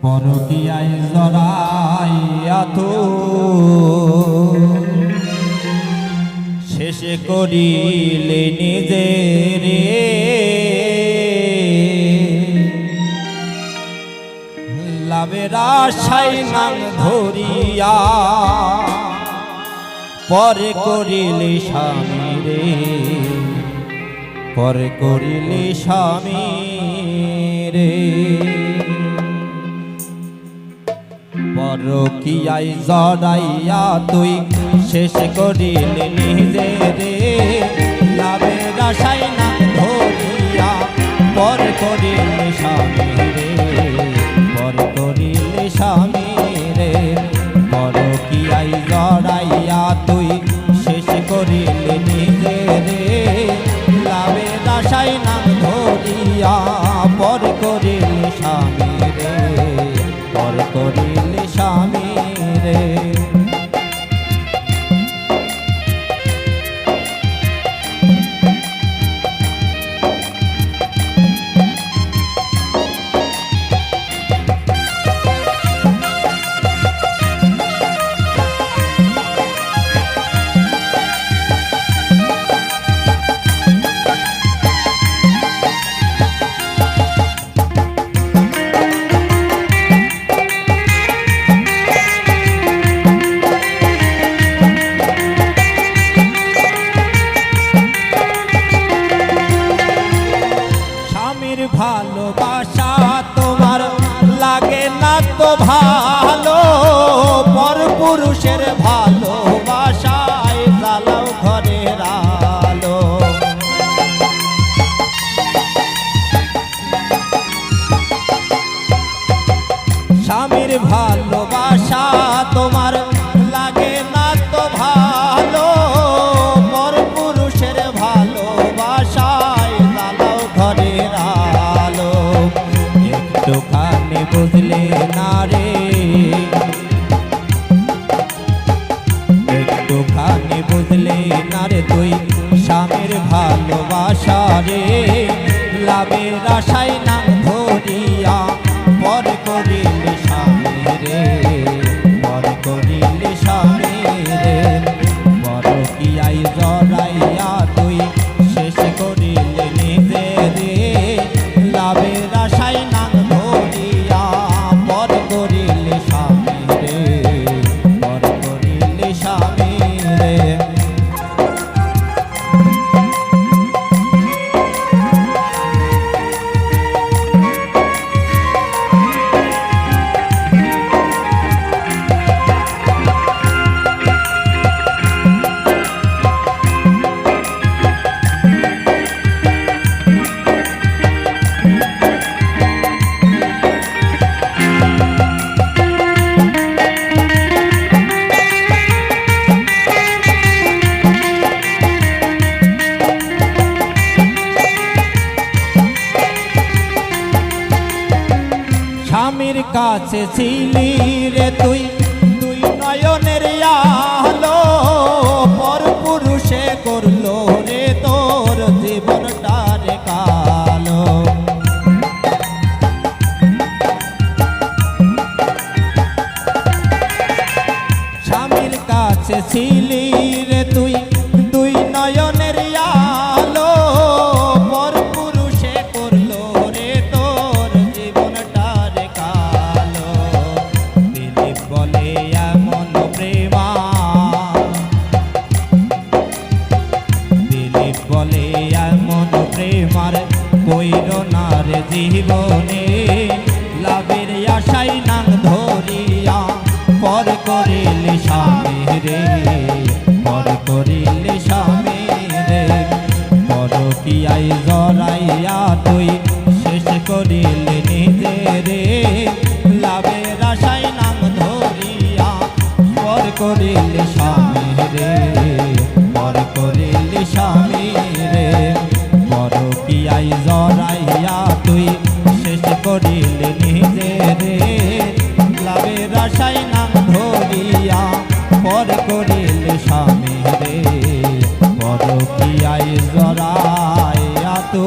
পরকীয়ায় জড়াইয়া তো শেষে করিলে নিজের লাভের আশায় নাং ধরিয়া পরে করিলে স্বামী রে পরে করিলে স্বামী রে পরকীয়ায় জড়াইয়া তুই শেষ করিলে নিজে রে লাভের আশায় না ধরিয়া পর করিলে স্বামী রে পর করিলে স্বামী রে পরকীয়ায় জড়াইয়া তুই শেষ করিলে নিজে রে লাভের আশায় না ধরিয়া পর করিলে স্বামী রে পর করিলে স্বামী রে ভালোবাসা তোমার লাগে না তো ভালো পর পুরুষের ভালোবাসায় জ্বালাও ঘরের আলো স্বামীর ভালোবাসা তোমার লাগে না তো ভালো পর পুরুষের ভালোবাসায় জ্বালাও ঘরের আলো একটুখানি বুঝলে না রে একটুখানি বুঝলে না রে তুই স্বামীর ভালোবাসা রে লাভের আশায় না ধরিয়া পর করিলে স্বামী রে পর করিলে স্বামী রে পরকীয়ায় জড়াইয়া তুই শেষ করিলে নিজে রে লাভের আশায় না ধরিয়া পর করিলে স্বামী রে পর করিলে স্বামী রে স্বামীর কাছে ছিলি রে তুই তুই নয়নের আলো পর পুরুষে করলো রে তোর জীবনটা রে কালো স্বামীর কাছে ছিলি রে তুই তুই নয়নের আলো পর পুরুষে করলো রে তোর জীবনটা রে কালো দিলীপ বলে এমন প্রেমা দিলীপ বলে এমন প্রেমার কইর না রে জীবনে লাভের আশায় নাং ধরিয়া পর করিলে স্বামী রে পর করিলে স্বামী রে পরকীয়ায় জড়াইয়া তুই শেষ করিলে নিজে রে লাভের আশায় নাম ধরিয়া পর করিলে স্বামী রে পর করিলে স্বামী রে পরকীয়ায় জড়াইয়া তুই শেষ করিলে নিজে রে লাভের আশায় নাম ধরিয়া পর করিলে স্বামী রে পরকীয়ায় জড়াইয়া তো